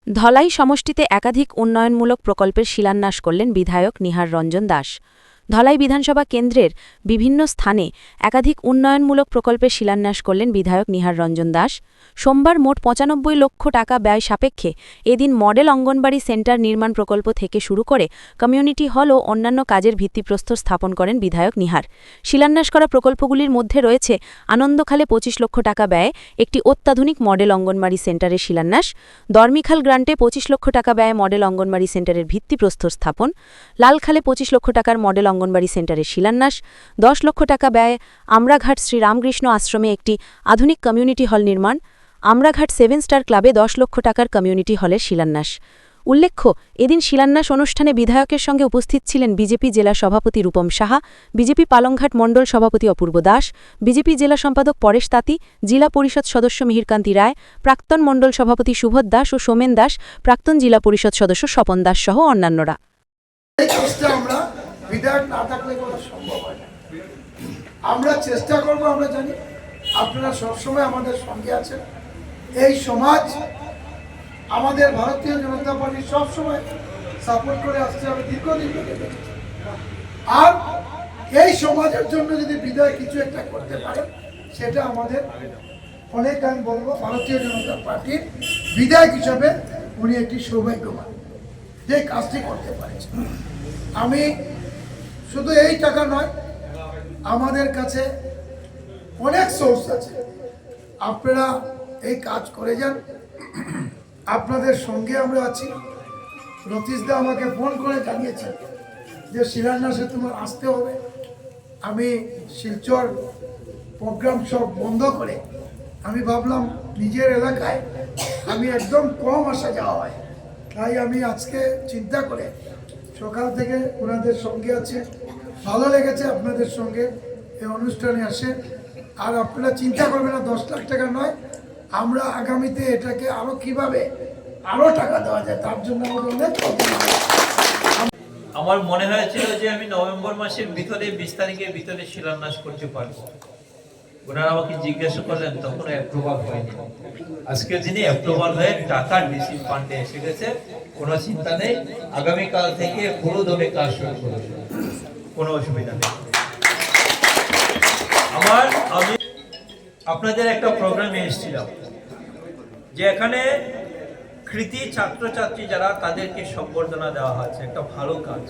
ধলাই সমষ্টিতে একাধিক উন্নয়নমূলক প্রকল্পের শিলান্যাস করলেন বিধায়ক নিহার রঞ্জন দাস। ধলাই বিধানসভা কেন্দ্রের বিভিন্ন স্থানে একাধিক উন্নয়নমূলক প্রকল্পের শিলান্যাস করলেন বিধায়ক নিহার রঞ্জন দাস। সোমবার মোট ৯৫ লক্ষ টাকা ব্যয় সাপেক্ষে এদিন মডেল অঙ্গনবাড়ি সেন্টার নির্মাণ প্রকল্প থেকে শুরু করে কমিউনিটি হল ও অন্যান্য কাজের ভিত্তিপ্রস্তর স্থাপন করেন বিধায়ক নিহার। শিলান্যাস করা প্রকল্পগুলির মধ্যে রয়েছে আনন্দখালে ২৫ লক্ষ টাকা ব্যয়ে একটি অত্যাধুনিক মডেল অঙ্গনবাড়ি সেন্টারের শিলান্যাস, দরমিখাল গ্রান্টে ২৫ লক্ষ টাকা ব্যয়ে মডেল অঙ্গনবাড়ি সেন্টারের ভিত্তিপ্রস্তর স্থাপন, লালখালে ২৫ লক্ষ টাকার মডেল অঙ্গনবাড়ি সেন্টারের শিলান্যাস, ১০ লক্ষ টাকা ব্যয়ে আমরাঘাট শ্রীরামকৃষ্ণ আশ্রমে একটি আধুনিক কমিউনিটি হল নির্মাণ, আমরাঘাট 7 স্টার ক্লাবে ১০ লক্ষ টাকার কমিউনিটি হলের শিলান্যাস। উল্লেখ্য, এদিন শিলান্যাস অনুষ্ঠানে বিধায়কের সঙ্গে উপস্থিত ছিলেন বিজেপি জেলা সভাপতি রূপম সাহা, বিজেপি পালংঘাট মণ্ডল সভাপতি অপূর্ব দাস, বিজেপি জেলা সম্পাদক পরেশ তাঁতি, জিলা পরিষদ সদস্য মিহিরকান্তি রায়, প্রাক্তন মণ্ডল সভাপতি সুবোধ দাস ও সোমেন দাস, প্রাক্তন জিলা পরিষদ সদস্য স্বপন দাস সহ অন্যান্যরা। বিধায়ক না থাকলে কোনো সম্ভব হয় না। আমরা চেষ্টা করব, আমরা জানি আপনারা সবসময় আমাদের সঙ্গে আছেন। এই সমাজ আমাদের ভারতীয় জনতা পার্টি সবসময় সাপোর্ট করে আসছে, আমি দীর্ঘদিন ধরে দেখেছি। আর এই সমাজের জন্য যদি বিধায়ক কিছু একটা করতে পারে, সেটা আমাদের অনেক, আমি বলবো ভারতীয় জনতা পার্টির বিধায়ক হিসাবে উনি একটি সৌভাগ্যবান যে কাজটি করতে পারেছেন। আমি শুধু এই টাকা নয়, আমাদের কাছে অনেক সোর্স আছে, আপনারা এই কাজ করে যান, আপনাদের সঙ্গে আমরা আছি। রতীশদা আমাকে ফোন করে জানিয়েছেন যে শিলান্যাসে তোমার আসতে হবে। আমি শিলচর প্রোগ্রাম সব বন্ধ করে আমি ভাবলাম নিজের এলাকায় আমি একদম কম আসা যাওয়া হয়, তাই আমি আজকে চিন্তা করে সকাল থেকে ওনাদের সঙ্গে আছি। ভালো লেগেছে আপনাদের সঙ্গে এই অনুষ্ঠানে আসে। আর আপনারা চিন্তা করবেন না, 10 লাখ টাকা নয়, আমরা আগামীতে এটাকে আরো কিভাবে আরো টাকা দেওয়া যায় তার জন্য আমাদের অনেক। আমার মনে হয়েছিল যে আমি নভেম্বর মাসের ভিতরে 20 তারিখের ভিতরে শিলান্যাস করতে পারবো। ওনারা আমাকে জিজ্ঞাসা করলেন, তখন অ্যাপ্রুভাল হয়নি। আজকের দিনে অ্যাপ্রুভাল হয়ে টাকা ডিসি ফান্ডে এসে গেছে, কোনো চিন্তা নেই। আগামীকাল থেকে পুরো দমে কাজ শুরু করবে, কোনো অসুবিধা নেই। আমি আপনাদের একটা প্রোগ্রামে এসেছিলাম যে এখানে কৃতি ছাত্রছাত্রী যারা, তাদেরকে সম্বর্ধনা দেওয়া হচ্ছে, একটা ভালো কাজ,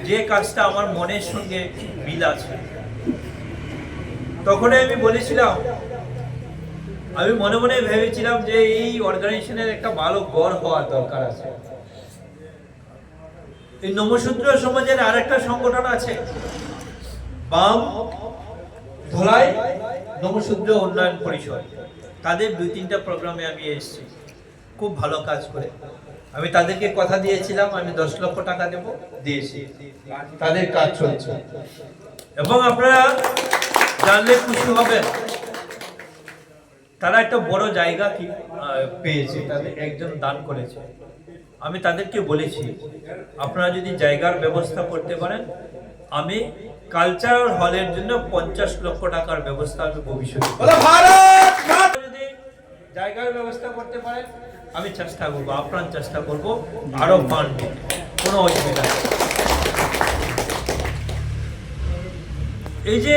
যে কাজটা আমার মনের সঙ্গে মিল আছে। তখন আমি বলেছিলাম, আমি মনে মনে ভেবেছিলাম যে এই অর্গানাইজেশনের একটা ভালো গড় হওয়ার দরকার আছে। এই নমশূদ্র সমাজের আরেকটা সংগঠন আছে, বাম ধলাই নমশূদ্র উন্নয়ন পরিষদ, তাদের 2-3টা প্রোগ্রামে আমি এসেছি, খুব ভালো কাজ করে। আমি তাদেরকে কথা দিয়েছিলাম আমি 10 লক্ষ টাকা দেব, দিয়েছি, তাদের কাজ চলছে। এবং আপনারা জানলে খুশি হবেন, তারা একটা বড় জায়গা কি পেয়েছে, তাদের একজন দান করেছে। আমি তাদেরকে বলেছি, আপনারা যদি জায়গার ব্যবস্থা করতে পারেন, আমি কালচারাল হলের জন্য 50 লক্ষ টাকার ব্যবস্থা আমি ভবিষ্যতে যদি জায়গার ব্যবস্থা করতে পারেন, আমি চেষ্টা করবো, আপ্রাণ চেষ্টা করবো আরো ফান্ড দিতে, কোনো অসুবিধা নেই। এই যে